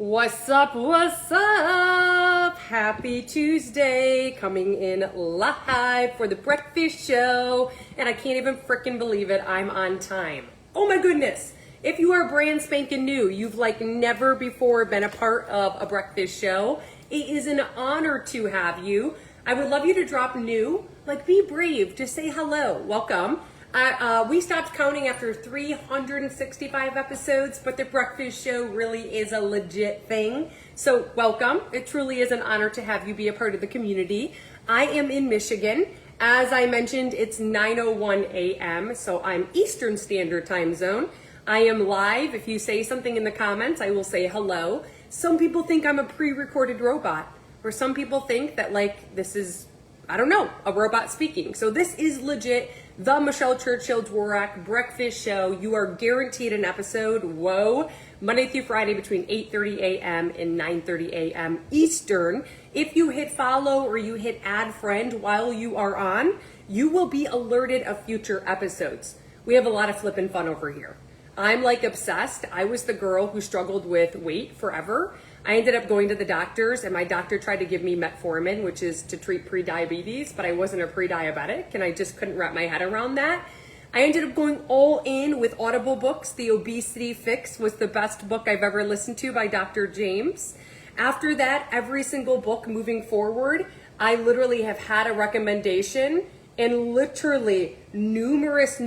What's up? What's up? Happy Tuesday, coming in live for the breakfast show. And I can't even freaking believe it, I'm on time. Oh my goodness. If you are brand spanking new, you've never before been a part of a breakfast show, it is an honor to have you. I would love you to drop new, be brave, just say hello, welcome. We stopped counting after 365 episodes, but the breakfast show really is a legit thing. So welcome. It truly is an honor to have you be a part of the community. I am in Michigan. As I mentioned, it's 9:01 a.m., so I'm Eastern Standard Time Zone. I am live. If you say something in the comments, I will say hello. Some people think I'm a pre-recorded robot, or some people think that this is, I don't know, a robot speaking. So this is legit the Michelle Churchill Dworack breakfast show. You are guaranteed an episode, whoa, Monday through Friday between 8:30 a.m. and 9:30 a.m. Eastern. If you hit follow or you hit add friend while you are on, you will be alerted of future episodes. We have a lot of flippin' fun over here. I'm obsessed. I was the girl who struggled with weight forever. I ended up going to the doctors, and my doctor tried to give me metformin, which is to treat pre-diabetes, but I wasn't a pre-diabetic, and I just couldn't wrap my head around that. I ended up going all in with Audible books. The Obesity Fix was the best book I've ever listened to by Dr. James. After that, every single book moving forward, I literally have had a recommendation, and literally numerous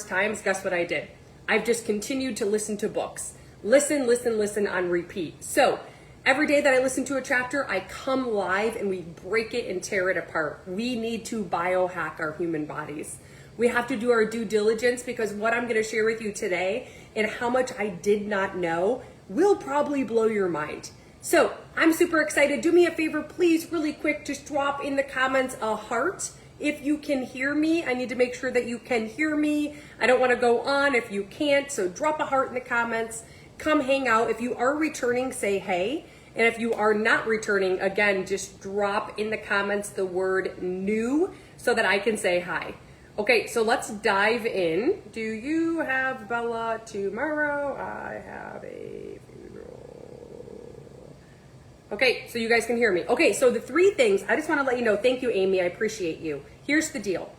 times, guess what I did? I've just continued to listen to books. Listen on repeat. So every day that I listen to a chapter, I come live and we break it and tear it apart. We need to biohack our human bodies. We have to do our due diligence, because what I'm going to share with you today and how much I did not know will probably blow your mind. So I'm super excited. Do me a favor, please, really quick, just drop in the comments a heart. If you can hear me, I need to make sure that you can hear me. I don't want to go on if you can't, so drop a heart in the comments. Come hang out. If you are returning, say hey. And if you are not returning, again, just drop in the comments the word new so that I can say hi. Okay, so let's dive in. Do you have Bella tomorrow? I have a funeral. Okay, so you guys can hear me. Okay, so the three things, I just want to let you know, thank you, Amy, I appreciate you. Here's the deal.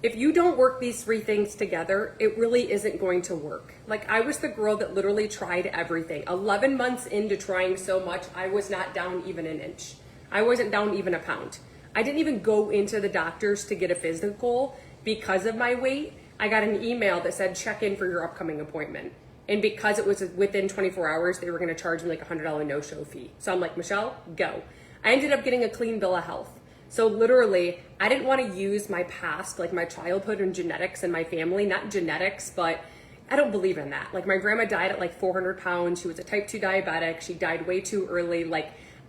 If you don't work these three things together, it really isn't going to work. I was the girl that literally tried everything. 11 months into trying so much, I was not down even an inch. I wasn't down even a pound. I didn't even go into the doctors to get a physical because of my weight. I got an email that said, check in for your upcoming appointment. And because it was within 24 hours, they were going to charge me a $100 no-show fee. So I'm like, Michelle, go. I ended up getting a clean bill of health. So literally, I didn't want to use my past, my childhood and genetics and my family, not genetics, but I don't believe in that. My grandma died at 400 pounds. She was a type 2 diabetic. She died way too early.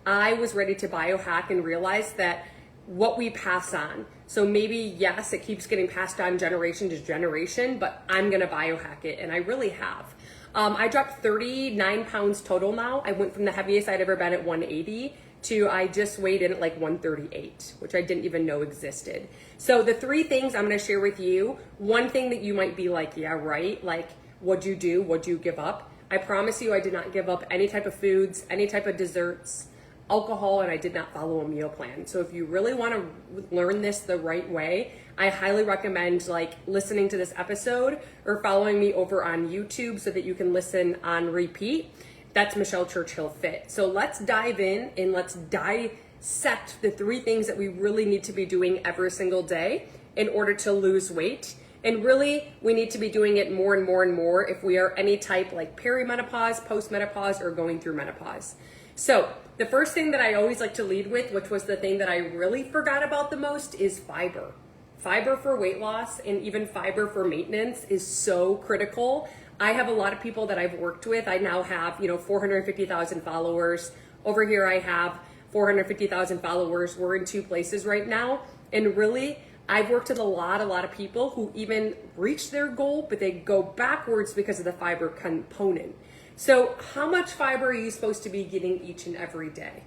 I was ready to biohack and realize that what we pass on. So maybe, yes, it keeps getting passed on generation to generation, but I'm going to biohack it. And I really have. I dropped 39 pounds total now. I went from the heaviest I'd ever been at 180 to I just weighed in at 138, which I didn't even know existed. So the three things I'm going to share with you, one thing that you might be yeah, right, what'd you do? What'd you give up? I promise you I did not give up any type of foods, any type of desserts, alcohol, and I did not follow a meal plan. So if you really want to learn this the right way, I highly recommend listening to this episode or following me over on YouTube so that you can listen on repeat. That's Michelle Churchill Fit. So let's dive in and let's dissect the three things that we really need to be doing every single day in order to lose weight. And really, we need to be doing it more and more if we are any type perimenopause, postmenopause, or going through menopause. So the first thing that I always like to lead with, which was the thing that I really forgot about the most, is fiber. Fiber for weight loss and even fiber for maintenance is so critical. I have a lot of people that I've worked with. I now have, 450,000 followers. Over here I have 450,000 followers. We're in two places right now. And really, I've worked with a lot of people who even reach their goal, but they go backwards because of the fiber component. So how much fiber are you supposed to be getting each and every day?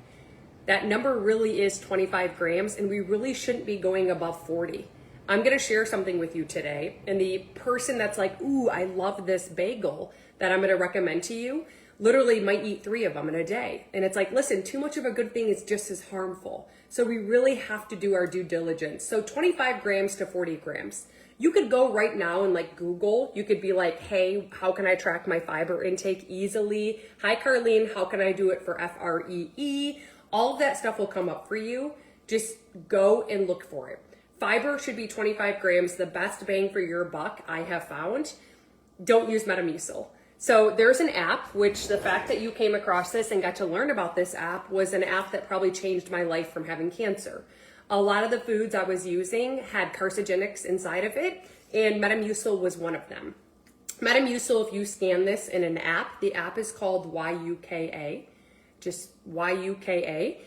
That number really is 25 grams, and we really shouldn't be going above 40. I'm going to share something with you today. And the person that's ooh, I love this bagel that I'm going to recommend to you, literally might eat 3 of them in a day. And it's like, listen, too much of a good thing is just as harmful. So we really have to do our due diligence. So 25 grams to 40 grams. You could go right now and like Google, you could be like, hey, how can I track my fiber intake easily? Hi, Carlene, how can I do it for FREE? All of that stuff will come up for you. Just go and look for it. Fiber should be 25 grams, the best bang for your buck I have found. Don't use Metamucil. So there's an app, which the fact that you came across this and got to learn about this app was an app that probably changed my life from having cancer. A lot of the foods I was using had carcinogenics inside of it, and Metamucil was one of them. Metamucil, if you scan this in an app, the app is called YUKA, just YUKA.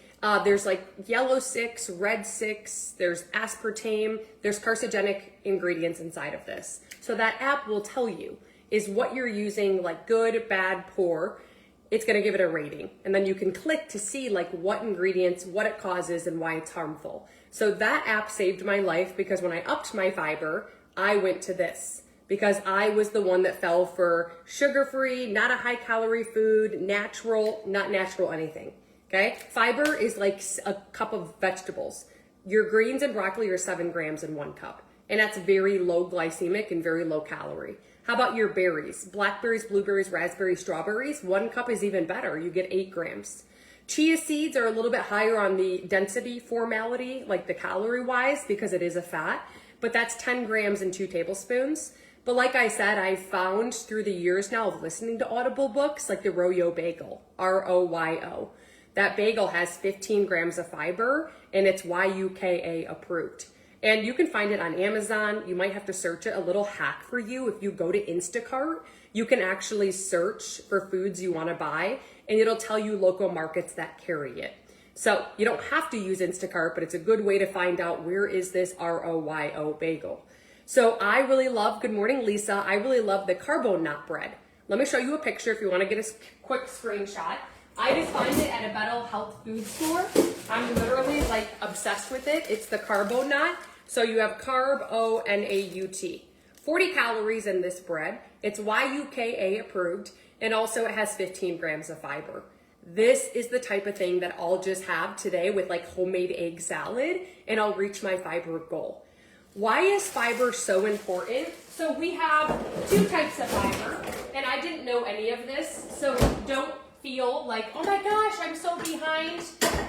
There's like yellow 6, red 6, there's aspartame, there's carcinogenic ingredients inside of this. So that app will tell you, is what you're using like good, bad, poor? It's gonna give it a rating. And then you can click to see like what ingredients, what it causes, and why it's harmful. So that app saved my life because when I upped my fiber, I went to this because I was the one that fell for sugar-free, not a high-calorie food, natural, not natural anything, okay? Fiber is like a cup of vegetables. Your greens and broccoli are 7 grams in 1 cup, and that's very low glycemic and very low calorie. How about your berries? Blackberries, blueberries, raspberries, strawberries. 1 cup is even better. You get 8 grams. Chia seeds are a little bit higher on the density formality, like the calorie-wise, because it is a fat, but that's 10 grams in 2 tablespoons. But like I said, I found through the years now of listening to Audible books, like the Royo Bagel, R-O-Y-O. That bagel has 15 grams of fiber, and it's YUKA approved. And you can find it on Amazon. You might have to search it. A little hack for you, if you go to Instacart, you can actually search for foods you want to buy, and it'll tell you local markets that carry it. So you don't have to use Instacart, but it's a good way to find out where is this ROYO bagel. So I really love, good morning, Lisa. I really love the Carbo Nut bread. Let me show you a picture if you want to get a quick screenshot. I just find it at a Better Health food store. I'm literally like obsessed with it. It's the Carbo Nut. So you have carb, O-N-A-U-T. 40 calories in this bread. It's YUKA approved, and also it has 15 grams of fiber. This is the type of thing that I'll just have today with like homemade egg salad, and I'll reach my fiber goal. Why is fiber so important? So we have 2 types of fiber, and I didn't know any of this, so don't feel like, oh my gosh, I'm so behind,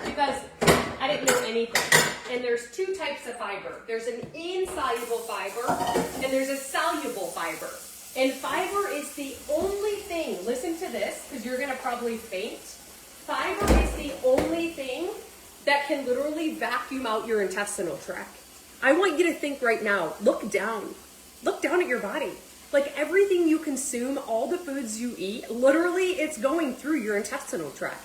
because I didn't know anything. And there's 2 types of fiber. There's an insoluble fiber, and there's a soluble fiber. And fiber is the only thing, listen to this, because you're gonna probably faint. Fiber is the only thing that can literally vacuum out your intestinal tract. I want you to think right now, look down at your body. Like everything you consume, all the foods you eat, literally it's going through your intestinal tract.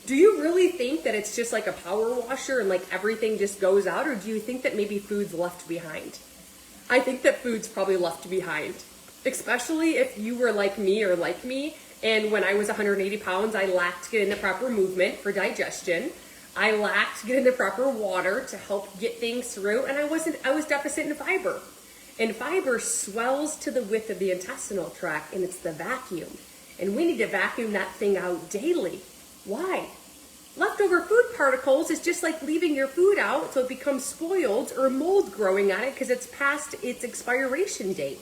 Do you really think that it's just like a power washer and like everything just goes out, or do you think that maybe food's left behind? I think that food's probably left behind, especially if you were like me or like me, and when I was 180 pounds, I lacked getting the proper movement for digestion. I lacked getting the proper water to help get things through, and I was deficit in fiber. And fiber swells to the width of the intestinal tract, and it's the vacuum. And we need to vacuum that thing out daily. Why? Leftover food particles is just like leaving your food out so it becomes spoiled or mold growing on it because it's past its expiration date.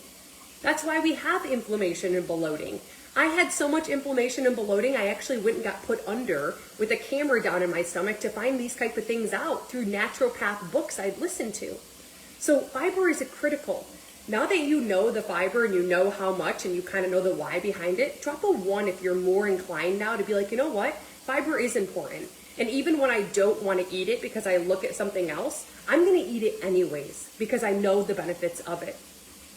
That's why we have inflammation and bloating. I had so much inflammation and bloating, I actually went and got put under with a camera down in my stomach to find these type of things out through naturopath books I'd listened to. So fiber is critical. Now that you know the fiber and you know how much and you kind of know the why behind it, drop a 1 if you're more inclined now to be like, you know what? Fiber is important. And even when I don't want to eat it because I look at something else, I'm going to eat it anyways because I know the benefits of it.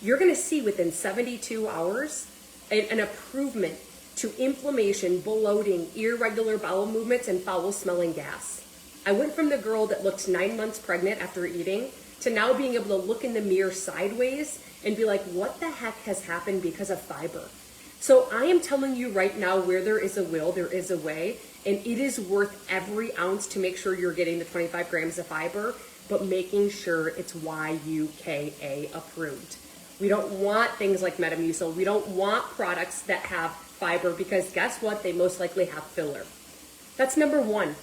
You're going to see within 72 hours an improvement to inflammation, bloating, irregular bowel movements, and foul-smelling gas. I went from the girl that looked 9 months pregnant after eating to now being able to look in the mirror sideways and be like, what the heck has happened because of fiber? So I am telling you right now, where there is a will, there is a way, and it is worth every ounce to make sure you're getting the 25 grams of fiber, but making sure it's YUKA approved. We don't want things like Metamucil. We don't want products that have fiber because guess what? They most likely have filler. That's number one.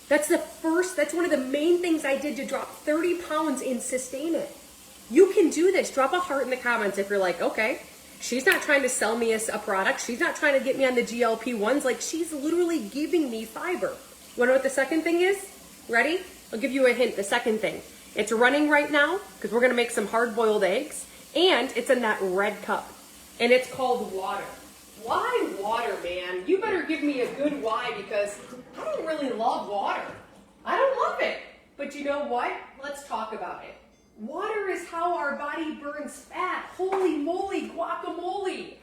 That's one of the main things I did to drop 30 pounds and sustain it. You can do this. Drop a heart in the comments if you're like, okay, she's not trying to sell me a product. She's not trying to get me on the GLP-1s. Like, she's literally giving me fiber. You wanna know what the second thing is? Ready? I'll give you a hint. The second thing. It's running right now because we're gonna make some hard-boiled eggs, and it's in that red cup, and it's called water. Why water, man? You better give me a good why because I don't really love water. I don't love it. But you know what? Let's talk about it. Water is how our body burns fat. Holy moly, guacamole.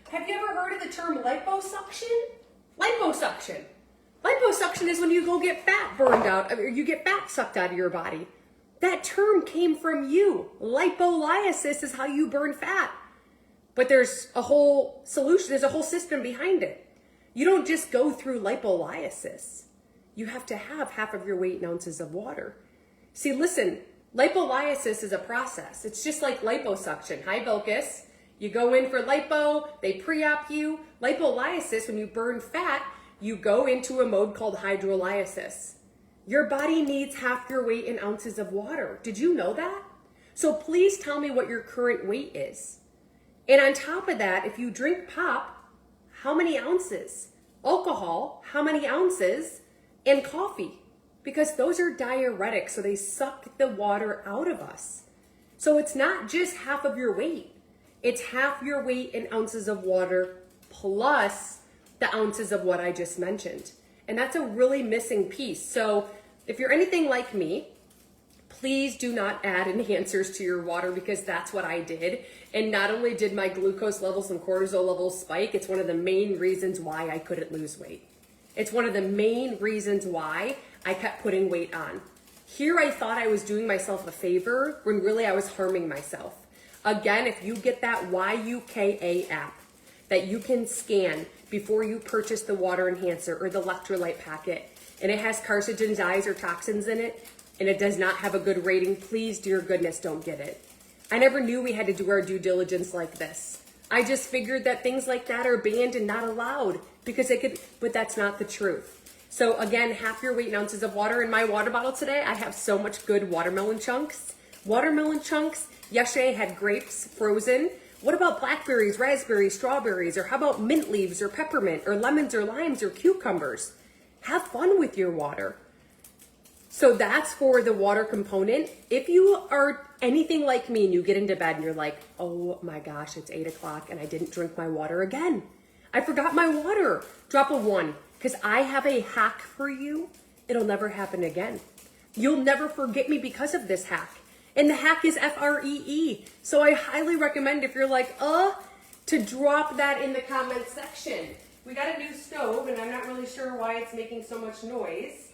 Have you ever heard of the term liposuction? Liposuction. Liposuction is when you go get fat burned out, or you get fat sucked out of your body. That term came from you. Lipolysis is how you burn fat. But there's a whole solution, there's a whole system behind it. You don't just go through lipolysis. You have to have half of your weight in ounces of water. See, listen, lipolysis is a process. It's just like liposuction. Hi, Vilcus. You go in for lipo, they pre-op you. Lipolysis, when you burn fat, you go into a mode called hydrolysis. Your body needs half your weight in ounces of water. Did you know that? So please tell me what your current weight is. And on top of that, if you drink pop, how many ounces? Alcohol, how many ounces? And coffee, because those are diuretics, so they suck the water out of us. So it's not just half of your weight. It's half your weight in ounces of water plus the ounces of what I just mentioned. And that's a really missing piece. So if you're anything like me, please do not add enhancers to your water because that's what I did. And not only did my glucose levels and cortisol levels spike, it's one of the main reasons why I couldn't lose weight. It's one of the main reasons why I kept putting weight on. Here I thought I was doing myself a favor when really I was harming myself. Again, if you get that YUKA app that you can scan before you purchase the water enhancer or the electrolyte packet, and it has carcinogens, dyes, or toxins in it, and it does not have a good rating, please, dear goodness, don't get it. I never knew we had to do our due diligence like this. I just figured that things like that are banned and not allowed because they could, but that's not the truth. So again, half your weight in ounces of water. In my water bottle today, I have so much good watermelon chunks. Watermelon chunks. Yesterday I had grapes frozen. What about blackberries, raspberries, strawberries, or how about mint leaves or peppermint or lemons or limes or cucumbers? Have fun with your water. So that's for the water component. If you are anything like me and you get into bed and you're like, oh my gosh, it's 8 o'clock and I didn't drink my water again. I forgot my water. Drop a 1 because I have a hack for you. It'll never happen again. You'll never forget me because of this hack. And the hack is FREE. So I highly recommend if you're like, to drop that in the comment section. We got a new stove and I'm not really sure why it's making so much noise.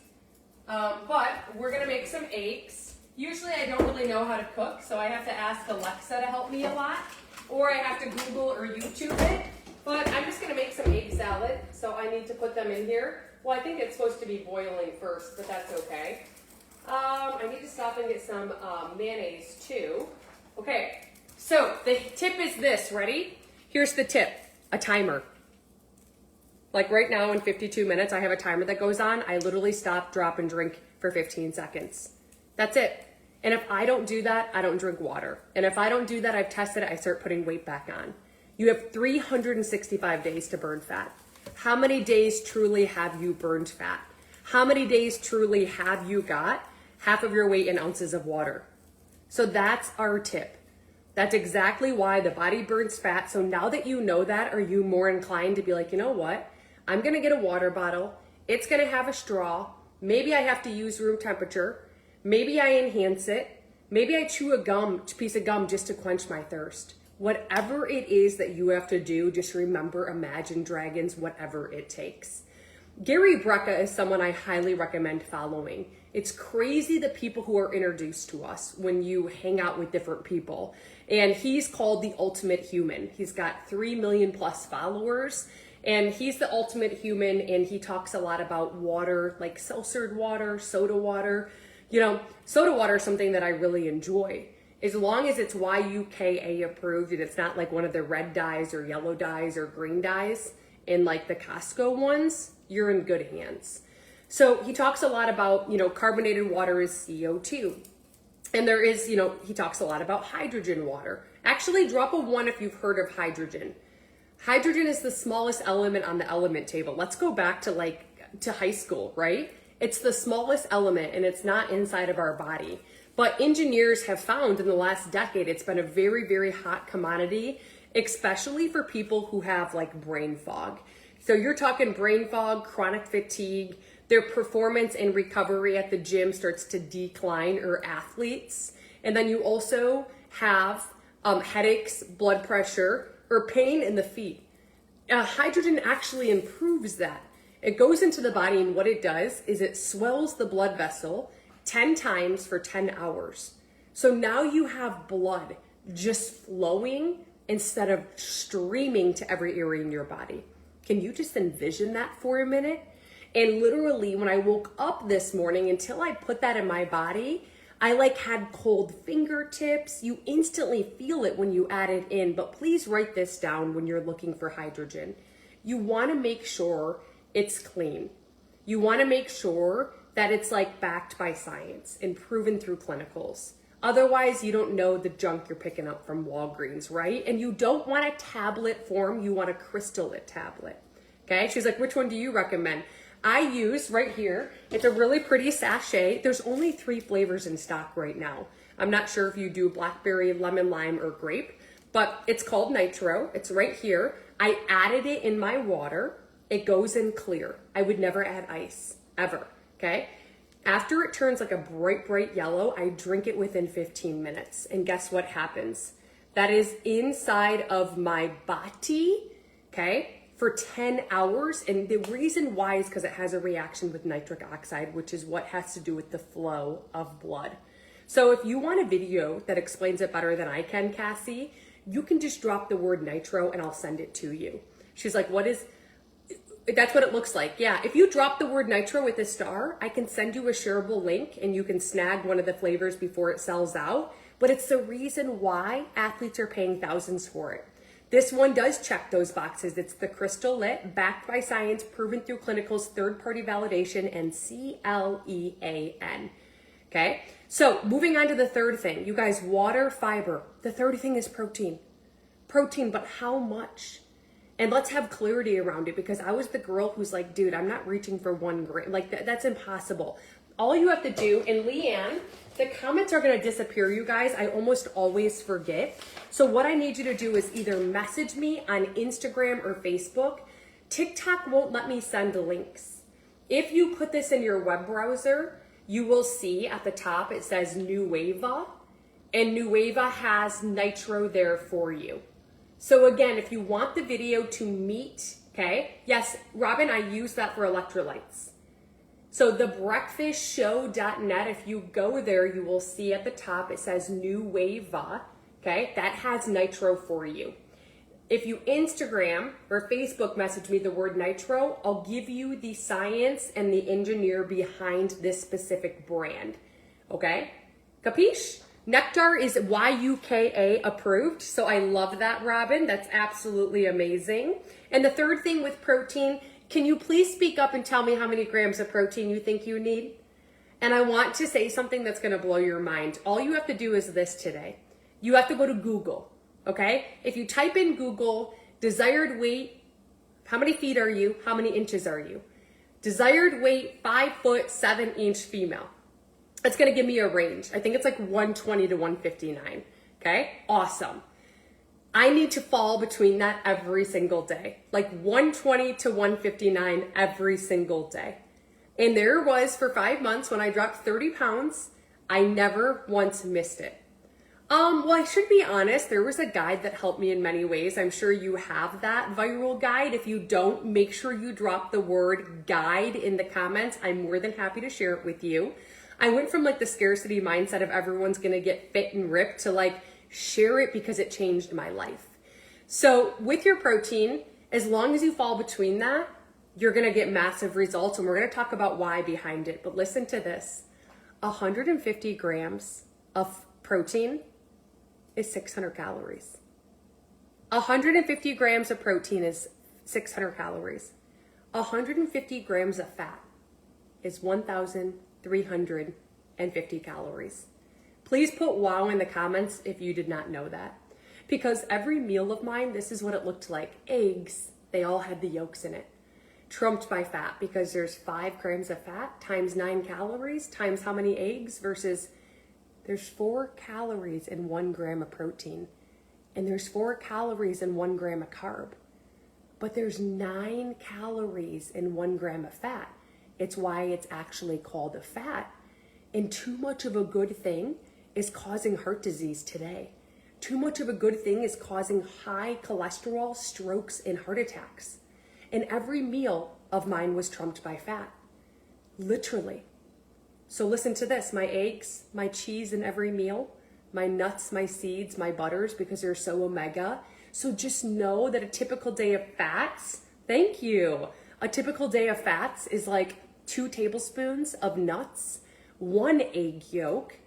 But we're gonna make some eggs. Usually I don't really know how to cook, so I have to ask Alexa to help me a lot, or I have to Google or YouTube it. But I'm just gonna make some egg salad, so I need to put them in here. Well, I think it's supposed to be boiling first, but that's okay. I need to stop and get some mayonnaise too. Okay, so the tip is this, ready? Here's the tip, a timer. Like right now in 52 minutes, I have a timer that goes on. I literally stop, drop, and drink for 15 seconds. That's it. And if I don't do that, I don't drink water. And if I don't do that, I've tested it, I start putting weight back on. You have 365 days to burn fat. How many days truly have you burned fat? How many days truly have you got half of your weight in ounces of water? So that's our tip. That's exactly why the body burns fat. So now that you know that, are you more inclined to be like, you know what? I'm gonna get a water bottle. It's gonna have a straw. Maybe I have to use room temperature. Maybe I enhance it. Maybe I chew a piece of gum just to quench my thirst. Whatever it is that you have to do, just remember, imagine dragons, whatever it takes. Gary Brecka is someone I highly recommend following. It's crazy the people who are introduced to us when you hang out with different people. And he's called the ultimate human. He's got 3 million plus followers. And he's the ultimate human, and he talks a lot about water, like seltzered water, soda water. You know, soda water is something that I really enjoy. As long as it's YUKA approved and it's not like one of the red dyes or yellow dyes or green dyes, in like the Costco ones, you're in good hands. So he talks a lot about, carbonated water is CO2. And there is, he talks a lot about hydrogen water. Actually, drop a 1 if you've heard of hydrogen. Hydrogen is the smallest element on the element table. Let's go back to high school, right? It's the smallest element and it's not inside of our body. But engineers have found in the last decade, it's been a very, very hot commodity, especially for people who have like brain fog. So you're talking brain fog, chronic fatigue, their performance and recovery at the gym starts to decline, or athletes. And then you also have headaches, blood pressure, or pain in the feet. Hydrogen actually improves that. It goes into the body, and what it does is it swells the blood vessel 10 times for 10 hours. So now you have blood just flowing instead of streaming to every area in your body. Can you just envision that for a minute? And literally, when I woke up this morning, until I put that in my body, I had cold fingertips. You instantly feel it when you add it in, but please write this down when you're looking for hydrogen. You want to make sure it's clean. You want to make sure that it's backed by science and proven through clinicals. Otherwise, you don't know the junk you're picking up from Walgreens, right? And you don't want a tablet form, you want a crystallite tablet. Okay, she's like, which one do you recommend? I use right here, it's a really pretty sachet. There's only 3 flavors in stock right now. I'm not sure if you do blackberry, lemon, lime, or grape, but it's called Nitro. It's right here. I added it in my water. It goes in clear. I would never add ice, ever, okay? After it turns like a bright, bright yellow, I drink it within 15 minutes. And guess what happens? That is inside of my body, okay, for 10 hours. And the reason why is because it has a reaction with nitric oxide, which is what has to do with the flow of blood. So if you want a video that explains it better than I can, Cassie, you can just drop the word nitro and I'll send it to you. She's like, that's what it looks like. Yeah, if you drop the word nitro with a star, I can send you a shareable link and you can snag one of the flavors before it sells out. But it's the reason why athletes are paying thousands for it. This one does check those boxes. It's the Crystal Lit, backed by science, proven through clinicals, third-party validation, and CLEAN. Okay, so moving on to the third thing. You guys, water, fiber. The third thing is protein. Protein, but how much? And let's have clarity around it, because I was the girl who's like, dude, I'm not reaching for 1 gram. That's impossible. All you have to do, and Leanne, the comments are going to disappear, you guys. I almost always forget. So what I need you to do is either message me on Instagram or Facebook. TikTok won't let me send links. If you put this in your web browser, you will see at the top it says Nueva, and Nueva has Nitro there for you. So again, if you want the video to meet, okay, yes, Robin, I use that for electrolytes. So thebreakfastshow.net, if you go there, you will see at the top, it says Nueva, okay, that has Nitro for you. If you Instagram or Facebook message me the word Nitro, I'll give you the science and the engineer behind this specific brand, okay? Capiche? Nectar is YUKA approved, so I love that, Robin. That's absolutely amazing. And the third thing with protein, can you please speak up and tell me how many grams of protein you think you need? And I want to say something that's going to blow your mind. All you have to do is this today. You have to go to Google, okay? If you type in Google, desired weight, how many feet are you? How many inches are you? Desired weight, 5'7" female. It's going to give me a range. I think it's 120 to 159. Okay, awesome. I need to fall between that every single day, 120 to 159 every single day. And there was for 5 months when I dropped 30 pounds, I never once missed it. Well, I should be honest, there was a guide that helped me in many ways. I'm sure you have that viral guide. If you don't, make sure you drop the word guide in the comments. I'm more than happy to share it with you. I went from the scarcity mindset of everyone's gonna get fit and ripped to share it because it changed my life. So with your protein, as long as you fall between that, you're gonna get massive results, and we're gonna talk about why behind it. But listen to this, 150 grams of protein is 600 calories. 150 grams of protein is 600 calories. 150 grams of fat is 1,350 calories. Please put wow in the comments if you did not know that. Because every meal of mine, this is what it looked like. Eggs, they all had the yolks in it. Trumped by fat, because there's 5 grams of fat times 9 calories times how many eggs versus there's 4 calories in 1 gram of protein. And there's 4 calories in 1 gram of carb. But there's 9 calories in 1 gram of fat. It's why it's actually called a fat. And too much of a good thing is causing heart disease today. Too much of a good thing is causing high cholesterol, strokes, and heart attacks. And every meal of mine was trumped by fat. Literally. So listen to this. My eggs, my cheese in every meal, my nuts, my seeds, my butters, because they're so omega. So just know that a typical day of fats, thank you. A typical day of fats is like 2 tablespoons of nuts, 1 egg yolk,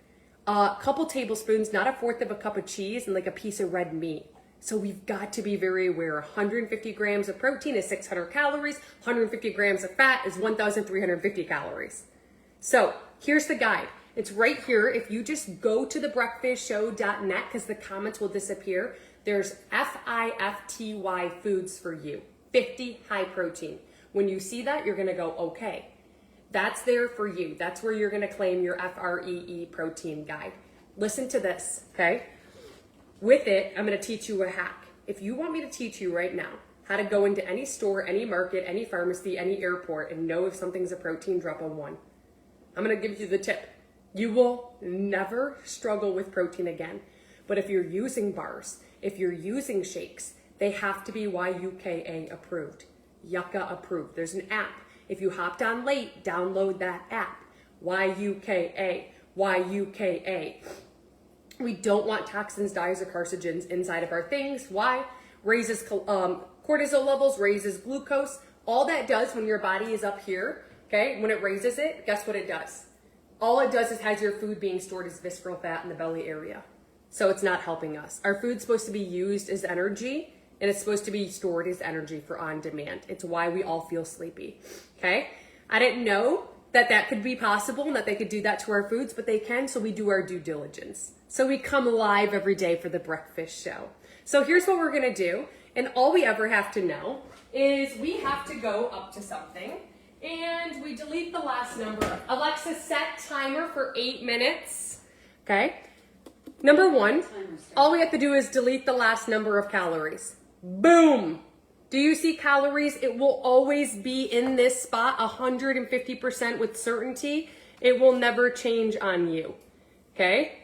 a couple tablespoons, not a fourth of a cup of cheese, and like a piece of red meat. So we've got to be very aware. 150 grams of protein is 600 calories. 150 grams of fat is 1,350 calories. So here's the guide. It's right here. If you just go to thebreakfastshow.net, because the comments will disappear, there's FIFTY foods for you. 50 high protein. When you see that, you're going to go, okay, that's there for you. That's where you're going to claim your FREE protein guide. Listen to this, okay? With it, I'm going to teach you a hack. If you want me to teach you right now how to go into any store, any market, any pharmacy, any airport, and know if something's a protein, drop a 1. I'm going to give you the tip. You will never struggle with protein again. But if you're using bars, if you're using shakes, they have to be YUKA approved. Yucca approved. There's an app. If you hopped on late, download that app. YUKA. YUKA. We don't want toxins, dyes, or carcinogens inside of our things. Why? Raises cortisol levels, raises glucose. All that does when your body is up here, okay, when it raises it, guess what it does? All it does is has your food being stored as visceral fat in the belly area. So it's not helping us. Our food's supposed to be used as energy, and it's supposed to be stored as energy for on demand. It's why we all feel sleepy, okay? I didn't know that that could be possible and that they could do that to our foods, but they can, so we do our due diligence. So we come live every day for the breakfast show. So here's what we're gonna do, and all we ever have to know is we have to go up to something, and we delete the last number. Alexa, set timer for 8 minutes, okay? Number 1, all we have to do is delete the last number of calories. Boom! Do you see calories? It will always be in this spot, 150% with certainty. It will never change on you, okay?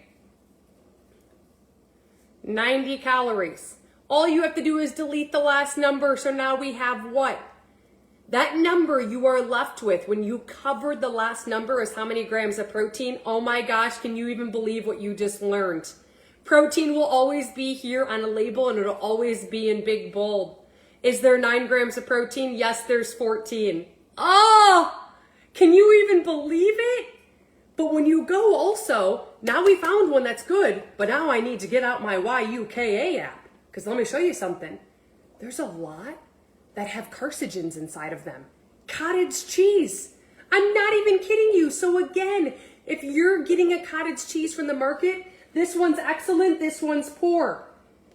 90 calories. All you have to do is delete the last number, so now we have what? That number you are left with when you covered the last number is how many grams of protein? Oh my gosh, can you even believe what you just learned? Protein will always be here on a label, and it'll always be in big bold. Is there 9 grams of protein? Yes, there's 14. Oh, can you even believe it? But when you go also, now we found one that's good, but now I need to get out my YUKA app, because let me show you something. There's a lot that have carcinogens inside of them. Cottage cheese. I'm not even kidding you. So again, if you're getting a cottage cheese from the market, this one's excellent, this one's poor.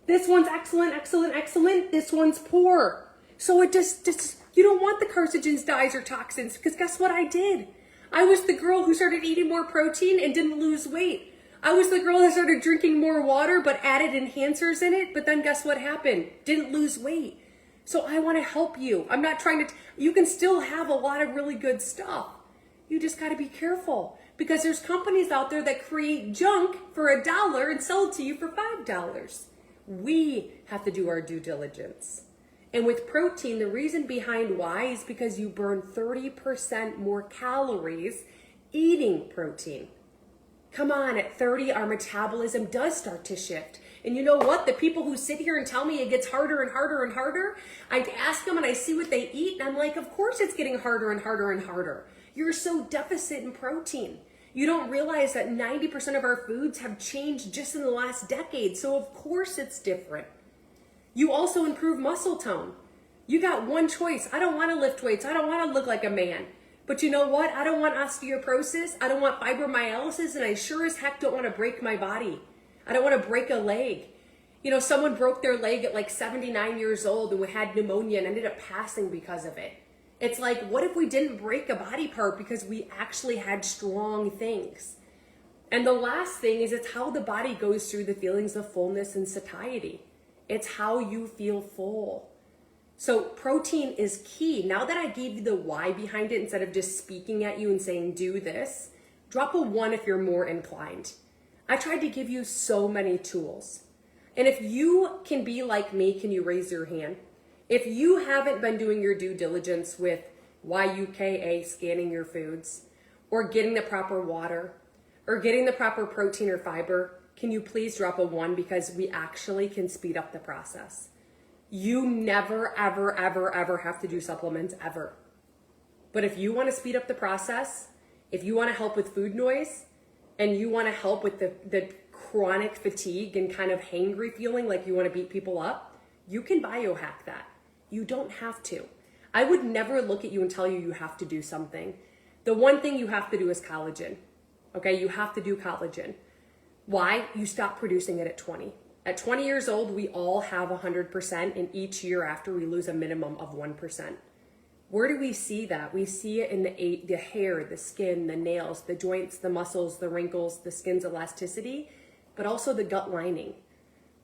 This one's excellent, excellent, excellent, this one's poor. So it just you don't want the carcinogens, dyes, or toxins, because guess what I did? I was the girl who started eating more protein and didn't lose weight. I was the girl that started drinking more water but added enhancers in it, but then guess what happened? Didn't lose weight. So I want to help you. I'm not trying to, you can still have a lot of really good stuff. You just got to be careful, because there's companies out there that create junk for $1 and sell it to you for $5. We have to do our due diligence. And with protein, the reason behind why is because you burn 30% more calories eating protein. Come on, at 30, our metabolism does start to shift. And you know what? The people who sit here and tell me it gets harder and harder and harder, I ask them and I see what they eat, and I'm like, of course it's getting harder and harder and harder. You're so deficit in protein. You don't realize that 90% of our foods have changed just in the last decade, so of course it's different. You also improve muscle tone. You got one choice. I don't want to lift weights. I don't want to look like a man. But you know what? I don't want osteoporosis. I don't want fibromyalgia, and I sure as heck don't want to break my body. I don't want to break a leg. You know, someone broke their leg at like 79 years old and had pneumonia and ended up passing because of it. It's like, what if we didn't break a body part because we actually had strong things? And the last thing is, it's how the body goes through the feelings of fullness and satiety. It's how you feel full. So protein is key. Now that I gave you the why behind it, instead of just speaking at you and saying, do this, drop a 1 if you're more inclined. I tried to give you so many tools. And if you can be like me, can you raise your hand? If you haven't been doing your due diligence with YUKA, scanning your foods, or getting the proper water, or getting the proper protein or fiber, can you please drop a 1, because we actually can speed up the process. You never, ever, ever, ever have to do supplements ever. But if you want to speed up the process, if you want to help with food noise, and you want to help with the chronic fatigue and kind of hangry feeling like you want to beat people up, you can biohack that. You don't have to. I would never look at you and tell you you have to do something. The one thing you have to do is collagen. Okay, you have to do collagen. Why? You stop producing it at 20. At 20 years old, we all have 100%, and each year after we lose a minimum of 1%. Where do we see that? We see it in the hair, the skin, the nails, the joints, the muscles, the wrinkles, the skin's elasticity, but also the gut lining.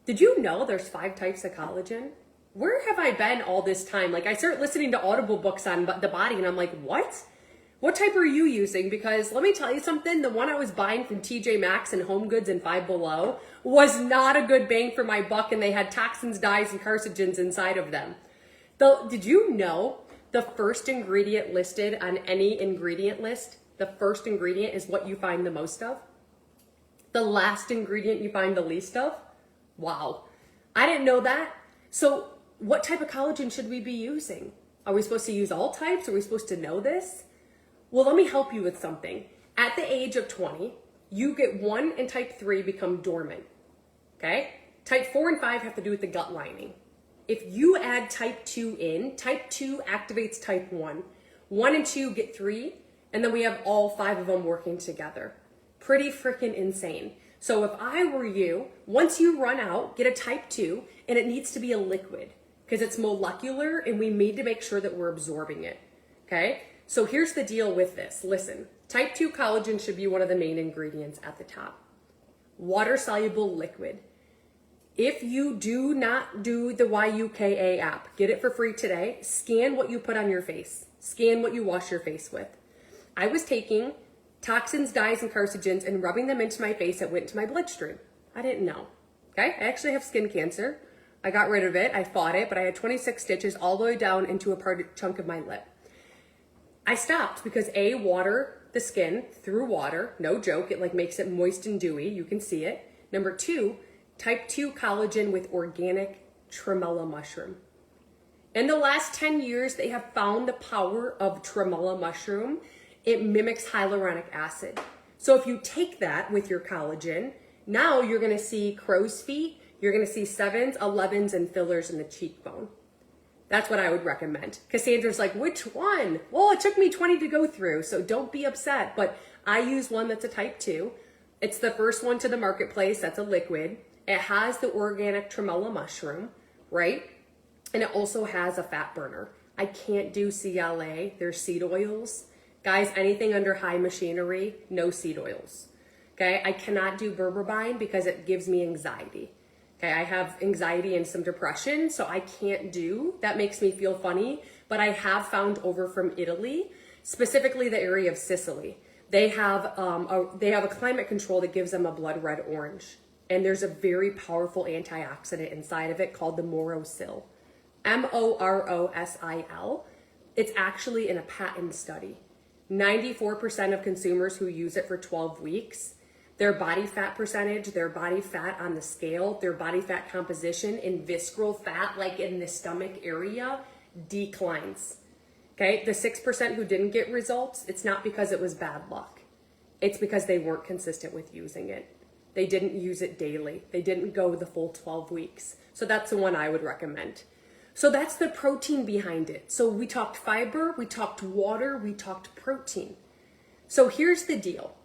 Did you know there's 5 types of collagen? Where have I been all this time? Like, I start listening to Audible books on the body, and I'm like, what? What type are you using? Because let me tell you something, the one I was buying from TJ Maxx and Home Goods and Five Below was not a good bang for my buck, and they had toxins, dyes, and carcinogens inside of them. Did you know the first ingredient listed on any ingredient list, the first ingredient is what you find the most of? The last ingredient you find the least of? Wow. I didn't know that. So what type of collagen should we be using? Are we supposed to use all types? Are we supposed to know this? Well, let me help you with something. At the age of 20, you get 1 and type 3 become dormant, okay? Type 4 and 5 have to do with the gut lining. If you add type 2 in, type 2 activates type 1. 1 and 2 get 3, and then we have all 5 of them working together. Pretty freaking insane. So if I were you, once you run out, get a type 2, and it needs to be a liquid because it's molecular, and we need to make sure that we're absorbing it, okay? So here's the deal with this. Listen, type 2 collagen should be one of the main ingredients at the top. Water-soluble liquid. If you do not do the YUKA app, get it for free today. Scan what you put on your face. Scan what you wash your face with. I was taking toxins, dyes, and carcinogens and rubbing them into my face. It went into my bloodstream. I didn't know. Okay, I actually have skin cancer. I got rid of it. I fought it, but I had 26 stitches all the way down into a chunk of my lip. I stopped because A, water the skin through water. No joke. It like makes it moist and dewy. You can see it. Number 2, type 2 collagen with organic tremella mushroom. In the last 10 years, they have found the power of tremella mushroom. It mimics hyaluronic acid. So if you take that with your collagen, now you're going to see crow's feet. You're going to see 7s, 11s, and fillers in the cheekbone. That's what I would recommend. Cassandra's like, which one? Well, it took me 20 to go through, so don't be upset. But I use one that's a type 2. It's the first one to the marketplace. That's a liquid. It has the organic tremella mushroom, right? And it also has a fat burner. I can't do CLA. There's seed oils. Guys, anything under high machinery, no seed oils. Okay, I cannot do berberine because it gives me anxiety. Okay, I have anxiety and some depression, so I can't do. That makes me feel funny, but I have found over from Italy, specifically the area of Sicily, they have a climate control that gives them a blood red orange. And there's a very powerful antioxidant inside of it called the Morosil. Morosil. It's actually in a patent study. 94% of consumers who use it for 12 weeks, their body fat percentage, their body fat on the scale, their body fat composition and visceral fat, like in the stomach area, declines. Okay, the 6% who didn't get results, it's not because it was bad luck. It's because they weren't consistent with using it. They didn't use it daily. They didn't go the full 12 weeks. So that's the one I would recommend. So that's the protein behind it. So we talked fiber, we talked water, we talked protein. So here's the deal.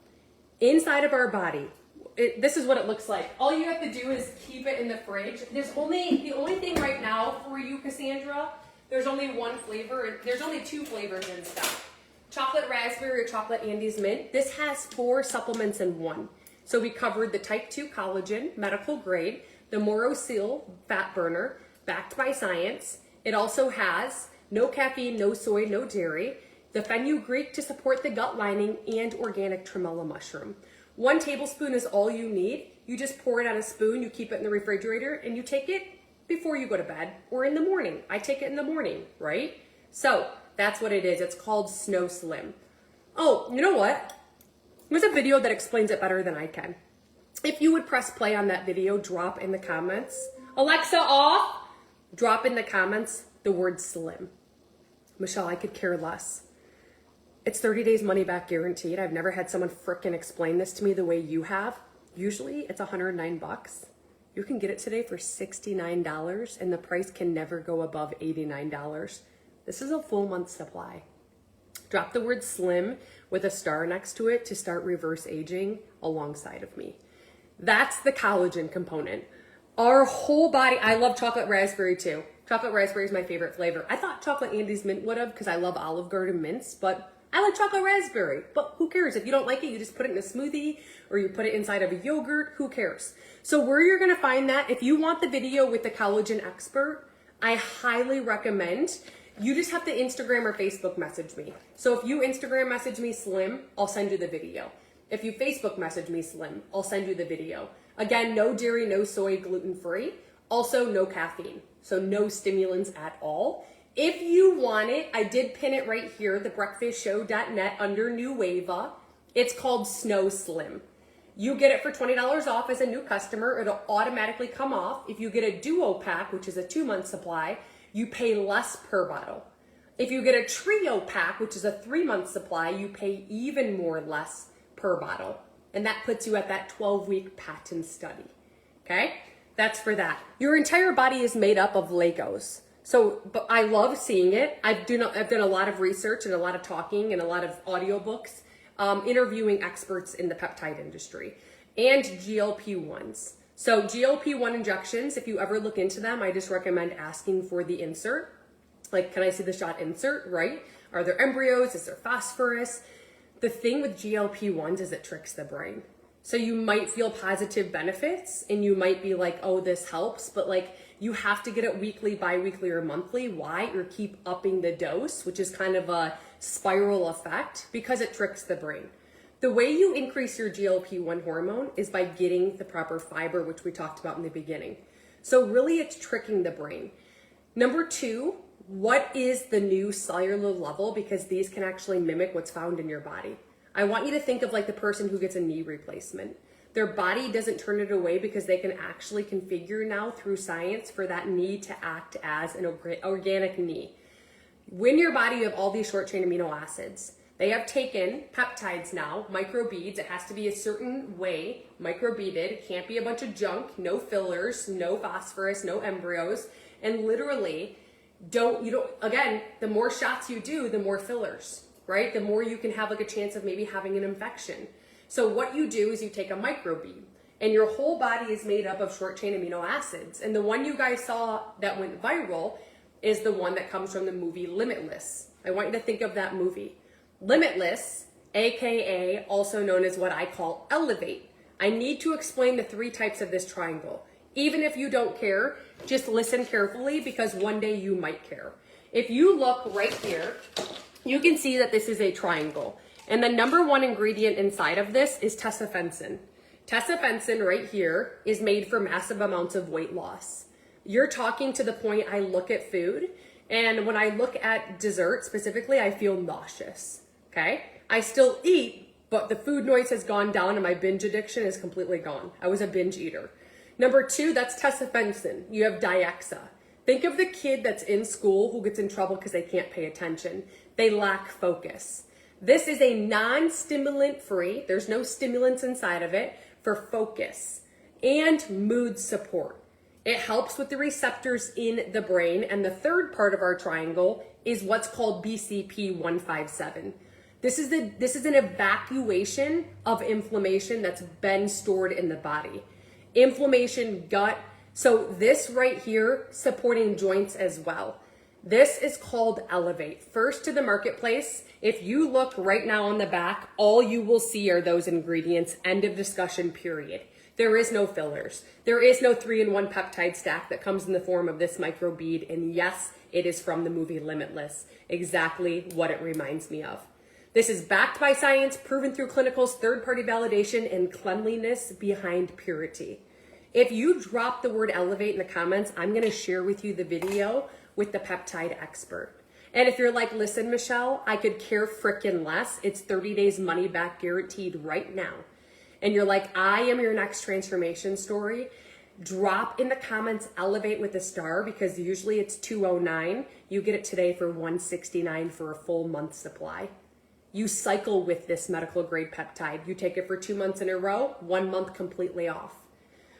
Inside of our body, this is what it looks like. All you have to do is keep it in the fridge. The only thing right now for you, Cassandra, there's only one flavor. There's only two flavors in stock. Chocolate raspberry or chocolate Andes mint. This has 4 supplements in one. So we covered the type 2 collagen, medical grade, the Morosil fat burner, backed by science. It also has no caffeine, no soy, no dairy, the fenugreek to support the gut lining, and organic tremella mushroom. 1 tablespoon is all you need. You just pour it on a spoon, you keep it in the refrigerator, and you take it before you go to bed or in the morning. I take it in the morning, right? So that's what it is. It's called Snow Slim. Oh, you know what? There's a video that explains it better than I can. If you would press play on that video, drop in the comments. Alexa off! Drop in the comments the word slim. Michelle, I could care less. It's 30 days money back guaranteed. I've never had someone frickin' explain this to me the way you have. Usually it's $109. You can get it today for $69 and the price can never go above $89. This is a full month supply. Drop the word slim with a star next to it to start reverse aging alongside of me. That's the collagen component. Our whole body, I love chocolate raspberry too. Chocolate raspberry is my favorite flavor. I thought chocolate Andes mint would have because I love Olive Garden mints, but I like chocolate raspberry. But who cares? If you don't like it, you just put it in a smoothie or you put it inside of a yogurt. Who cares? So where you're going to find that, if you want the video with the collagen expert, I highly recommend you just have to Instagram or Facebook message me. So if you Instagram message me slim, I'll send you the video. If you Facebook message me slim, I'll send you the video. Again, no dairy, no soy, gluten-free. Also, no caffeine. So no stimulants at all. If you want it, I did pin it right here, thebreakfastshow.net under New Wava. It's called Snow Slim. You get it for $20 off as a new customer. It'll automatically come off. If you get a duo pack, which is a 2-month supply, you pay less per bottle. If you get a trio pack, which is a 3-month supply, you pay even more less per bottle. And that puts you at that 12-week patent study, okay? That's for that. Your entire body is made up of Legos. So, but I love seeing it. I've done a lot of research and a lot of talking and a lot of audiobooks, interviewing experts in the peptide industry and GLP-1s. So GLP-1 injections, if you ever look into them, I just recommend asking for the insert. Like, can I see the shot insert, right? Are there embryos? Is there phosphorus? The thing with GLP-1s is it tricks the brain. So you might feel positive benefits and you might be like, oh, this helps, but like you have to get it weekly, bi-weekly, or monthly. Why? Or keep upping the dose, which is kind of a spiral effect because it tricks the brain. The way you increase your GLP-1 hormone is by getting the proper fiber, which we talked about in the beginning. So really it's tricking the brain. Number 2, what is the new cellular level? Because these can actually mimic what's found in your body. I want you to think of like the person who gets a knee replacement. Their body doesn't turn it away because they can actually configure now through science for that knee to act as an organic knee. When your body, you have all these short chain amino acids. They have taken peptides now, microbeads. It has to be a certain way, microbeaded. It can't be a bunch of junk, no fillers, no phosphorus, no embryos. And literally, again, the more shots you do, the more fillers, right? The more you can have like a chance of maybe having an infection. So what you do is you take a microbead and your whole body is made up of short chain amino acids. And the one you guys saw that went viral is the one that comes from the movie Limitless. I want you to think of that movie. Limitless, AKA also known as what I call Elevate. I need to explain the 3 types of this triangle. Even if you don't care, just listen carefully because one day you might care. If you look right here, you can see that this is a triangle. And the number 1 ingredient inside of this is tesofensin. Tesofensin right here is made for massive amounts of weight loss. You're talking to the point I look at food, and when I look at dessert specifically, I feel nauseous, okay? I still eat, but the food noise has gone down and my binge addiction is completely gone. I was a binge eater. Number 2, that's tesofensin. You have Diaxa. Think of the kid that's in school who gets in trouble because they can't pay attention. They lack focus. This is a non-stimulant free, there's no stimulants inside of it, for focus and mood support. It helps with the receptors in the brain. And the third part of our triangle is what's called BCP 157. This is an evacuation of inflammation that's been stored in the body. Inflammation, gut. So this right here, supporting joints as well. This is called Elevate. First to the marketplace. If you look right now on the back, all you will see are those ingredients. End of discussion, period. There is no fillers. There is no 3-in-1 peptide stack that comes in the form of this micro bead. And yes, it is from the movie Limitless. Exactly what it reminds me of. This is backed by science, proven through clinicals, third-party validation, and cleanliness behind purity. If you drop the word Elevate in the comments, I'm going to share with you the video with the peptide expert. And if you're like, listen, Michelle, I could care frickin' less. It's 30 days money back guaranteed right now. And you're like, I am your next transformation story. Drop in the comments Elevate with a star, because usually it's $209. You get it today for $169 for a full month supply. You cycle with this medical grade peptide. You take it for 2 months in a row, 1 month completely off.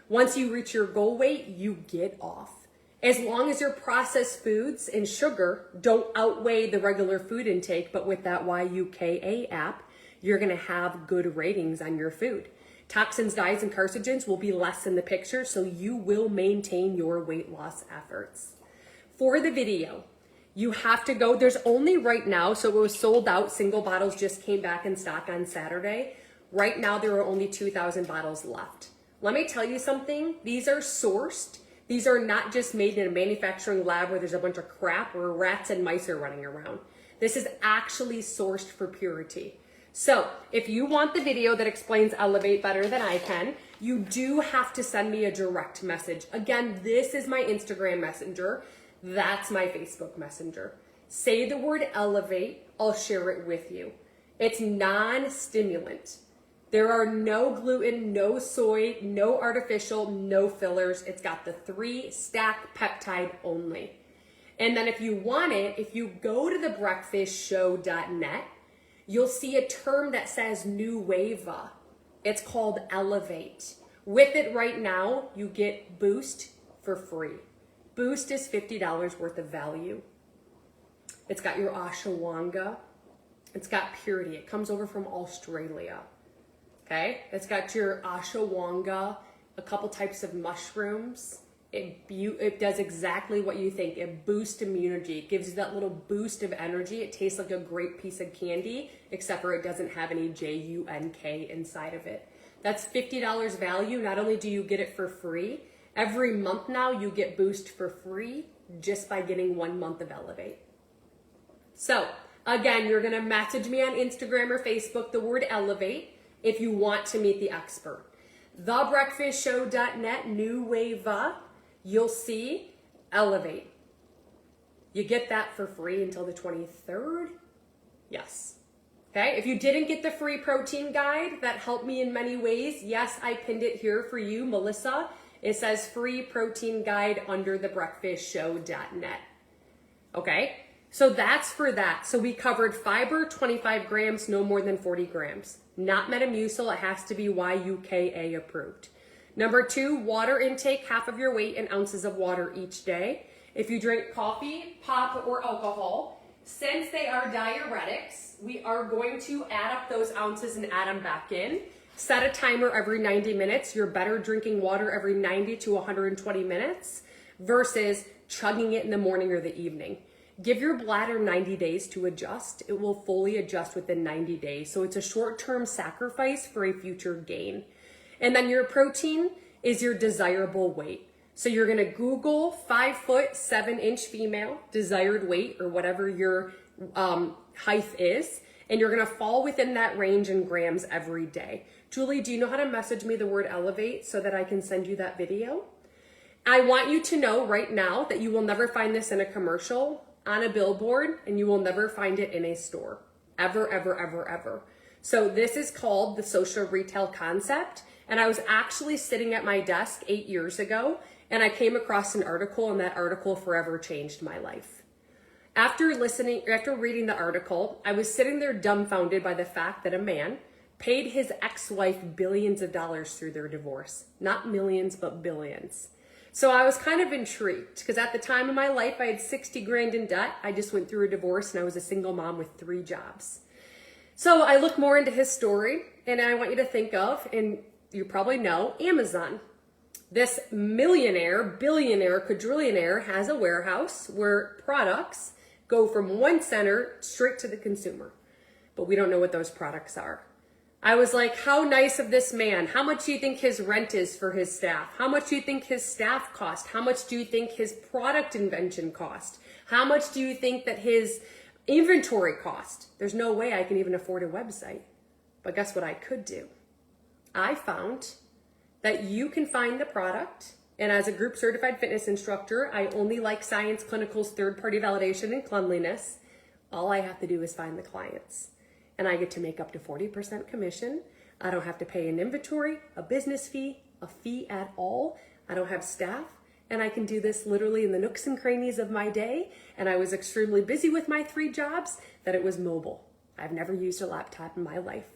Once you reach your goal weight, you get off. As long as your processed foods and sugar don't outweigh the regular food intake, but with that YUKA app, you're gonna have good ratings on your food. Toxins, dyes, and carcinogens will be less in the picture, so you will maintain your weight loss efforts. For the video, you have to go, there's only right now, so it was sold out, single bottles just came back in stock on Saturday. Right now, there are only 2,000 bottles left. Let me tell you something, these are sourced. These are not just made in a manufacturing lab where there's a bunch of crap where rats and mice are running around. This is actually sourced for purity. So if you want the video that explains Elevate better than I can, you do have to send me a direct message. Again, this is my Instagram messenger. That's my Facebook messenger. Say the word Elevate, I'll share it with you. It's non-stimulant. There are no gluten, no soy, no artificial, no fillers. It's got the 3-stack peptide only. And then if you want it, if you go to thebreakfastshow.net, you'll see a term that says New Wave. It's called Elevate. With it right now, you get Boost for free. Boost is $50 worth of value. It's got your ashwagandha. It's got purity. It comes over from Australia. Okay, it's got your ashwagandha, a couple types of mushrooms. It does exactly what you think. It boosts immunity. It gives you that little boost of energy. It tastes like a great piece of candy, except for it doesn't have any JUNK inside of it. That's $50 value. Not only do you get it for free, every month now you get Boost for free just by getting 1 month of Elevate. So again, you're gonna message me on Instagram or Facebook the word Elevate if you want to meet the expert. Thebreakfastshow.net, New Wave, you'll see Elevate. You get that for free until the 23rd. Yes. Okay, if you didn't get the free protein guide that helped me in many ways, yes, I pinned it here for you, Melissa. It says free protein guide under thebreakfastshow.net. Okay, so that's for that. So we covered fiber, 25 grams, no more than 40 grams. Not Metamucil, it has to be YUKA approved. Number 2, water intake, half of your weight in ounces of water each day. If you drink coffee, pop, or alcohol, since they are diuretics, we are going to add up those ounces and add them back in. Set a timer every 90 minutes. You're better drinking water every 90 to 120 minutes versus chugging it in the morning or the evening. Give your bladder 90 days to adjust. It will fully adjust within 90 days. So it's a short-term sacrifice for a future gain. And then your protein is your desirable weight. So you're gonna Google 5 foot 7 inch female desired weight or whatever your height is, and you're gonna fall within that range in grams every day. Julie, do you know how to message me the word Elevate so that I can send you that video? I want you to know right now that you will never find this in a commercial, on a billboard, and you will never find it in a store. Ever, ever, ever, ever. So this is called the social retail concept. And I was actually sitting at my desk 8 years ago, and I came across an article, and that article forever changed my life. After reading the article, I was sitting there dumbfounded by the fact that a man paid his ex-wife billions of dollars through their divorce. Not millions, but billions. So I was kind of intrigued because at the time of my life, I had 60 grand in debt. I just went through a divorce and I was a single mom with 3 jobs. So I look more into his story, and I want you to think of, and you probably know, Amazon. This millionaire, billionaire, quadrillionaire has a warehouse where products go from one center straight to the consumer. But we don't know what those products are. I was like, how nice of this man. How much do you think his rent is for his staff? How much do you think his staff cost? How much do you think his product invention cost? How much do you think that his inventory cost? There's no way I can even afford a website. But guess what I could do? I found that you can find the product, and as a group certified fitness instructor, I only like Science Clinical's third-party validation and cleanliness. All I have to do is find the clients, and I get to make up to 40% commission. I don't have to pay an inventory, a business fee, a fee at all. I don't have staff, and I can do this literally in the nooks and crannies of my day. And I was extremely busy with my 3 jobs that it was mobile. I've never used a laptop in my life.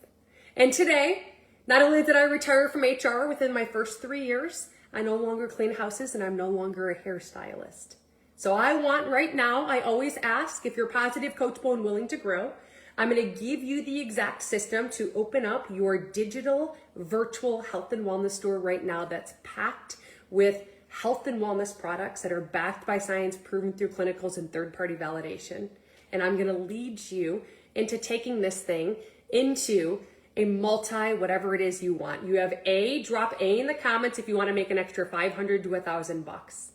And today, not only did I retire from HR within my first 3 years, I no longer clean houses and I'm no longer a hairstylist. So I want right now, I always ask if you're positive, coachable, and willing to grow, I'm going to give you the exact system to open up your digital virtual health and wellness store right now that's packed with health and wellness products that are backed by science, proven through clinicals and third-party validation. And I'm going to lead you into taking this thing into a multi, whatever it is you want. You have A, drop A in the comments if you want to make an extra $500 to $1,000.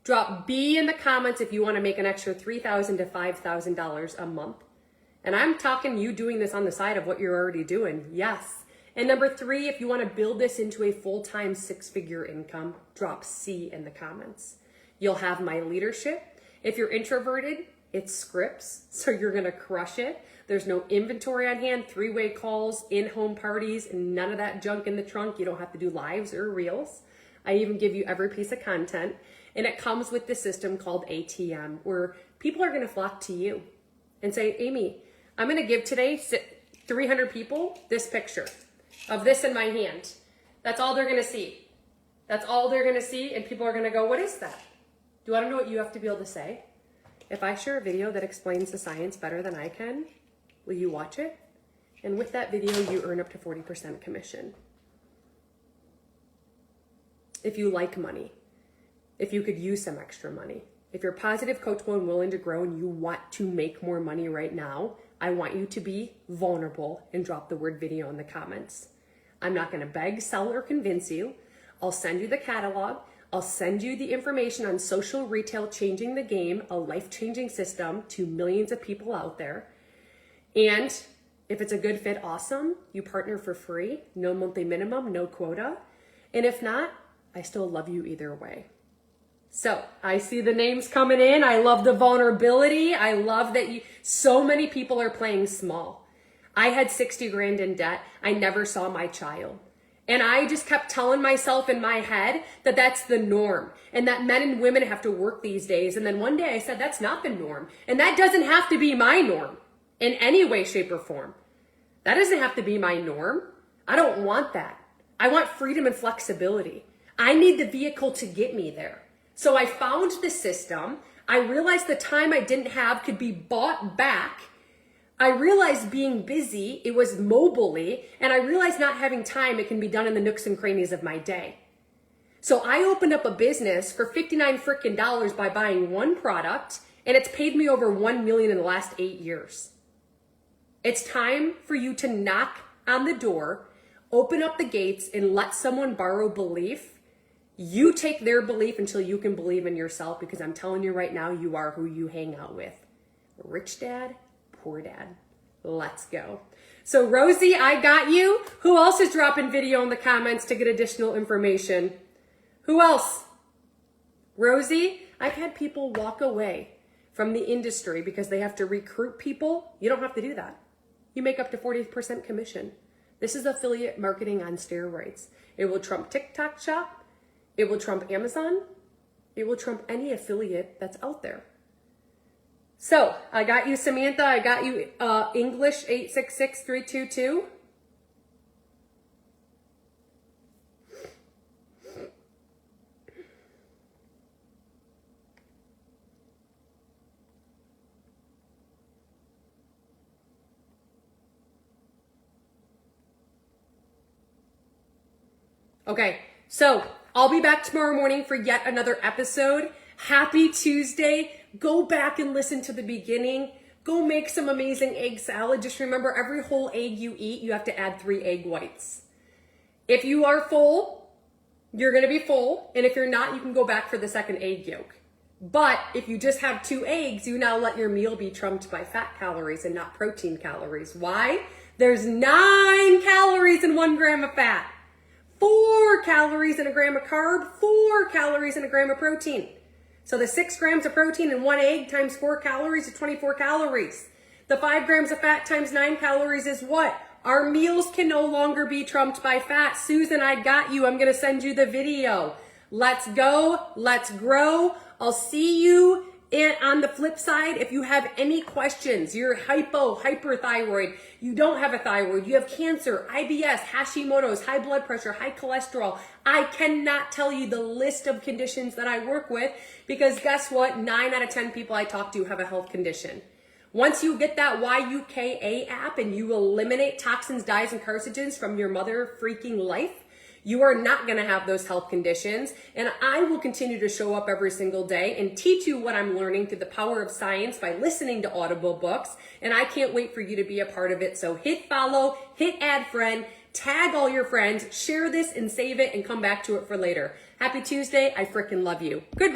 Drop B in the comments if you want to make an extra $3,000 to $5,000 a month. And I'm talking you doing this on the side of what you're already doing. Yes. And number 3, if you want to build this into a full-time 6-figure income, drop C in the comments. You'll have my leadership. If you're introverted, it's scripts, so you're going to crush it. There's no inventory on hand, 3-way calls, in-home parties, and none of that junk in the trunk. You don't have to do lives or reels. I even give you every piece of content. And it comes with the system called ATM, where people are going to flock to you and say, Amy, I'm going to give today 300 people this picture of this in my hand. That's all they're going to see. That's all they're going to see, and people are going to go, what is that? Do you want to know what you have to be able to say? If I share a video that explains the science better than I can, will you watch it? And with that video, you earn up to 40% commission. If you like money, if you could use some extra money, if you're positive, coachable, and willing to grow, and you want to make more money right now, I want you to be vulnerable and drop the word video in the comments. I'm not going to beg, sell, or convince you. I'll send you the catalog. I'll send you the information on social retail changing the game, a life-changing system to millions of people out there. And if it's a good fit, awesome. You partner for free, no monthly minimum, no quota. And if not, I still love you either way. So I see the names coming in. I love the vulnerability. I love that so many people are playing small. I had 60 grand in debt. I never saw my child. And I just kept telling myself in my head that that's the norm and that men and women have to work these days. And then one day I said, that's not the norm. And that doesn't have to be my norm in any way, shape, or form. That doesn't have to be my norm. I don't want that. I want freedom and flexibility. I need the vehicle to get me there. So I found the system. I realized the time I didn't have could be bought back. I realized being busy, it was mobily, and I realized not having time, it can be done in the nooks and crannies of my day. So I opened up a business for $59 frickin' by buying one product, and it's paid me over $1 million in the last 8 years. It's time for you to knock on the door, open up the gates, and let someone borrow belief. You take their belief until you can believe in yourself, because I'm telling you right now, you are who you hang out with. Rich dad, poor dad. Let's go. So Rosie, I got you. Who else is dropping video in the comments to get additional information? Who else? Rosie, I've had people walk away from the industry because they have to recruit people. You don't have to do that. You make up to 40% commission. This is affiliate marketing on steroids. It will trump TikTok Shop. It will trump Amazon. It will trump any affiliate that's out there. So I got you, Samantha. I got you, English 866322. Okay, so I'll be back tomorrow morning for yet another episode. Happy Tuesday. Go back and listen to the beginning. Go make some amazing egg salad. Just remember, every whole egg you eat, you have to add 3 egg whites. If you are full, you're going to be full. And if you're not, you can go back for the second egg yolk. But if you just have 2 eggs, you now let your meal be trumped by fat calories and not protein calories. Why? There's 9 calories in 1 gram of fat, 4 calories in a gram of carb, 4 calories in a gram of protein. So the 6 grams of protein in 1 egg times 4 calories is 24 calories. The 5 grams of fat times 9 calories is what? Our meals can no longer be trumped by fat. Susan, I got you. I'm going to send you the video. Let's go. Let's grow. I'll see you on the flip side. If you have any questions, you're hyperthyroid, you don't have a thyroid, you have cancer, IBS, Hashimoto's, high blood pressure, high cholesterol. I cannot tell you the list of conditions that I work with, because guess what? 9 out of 10 people I talk to have a health condition. Once you get that YUKA app and you eliminate toxins, dyes, and carcinogens from your mother freaking life, you are not going to have those health conditions. And I will continue to show up every single day and teach you what I'm learning through the power of science by listening to Audible books. And I can't wait for you to be a part of it. So hit follow, hit add friend, tag all your friends, share this and save it and come back to it for later. Happy Tuesday. I freaking love you. Goodbye.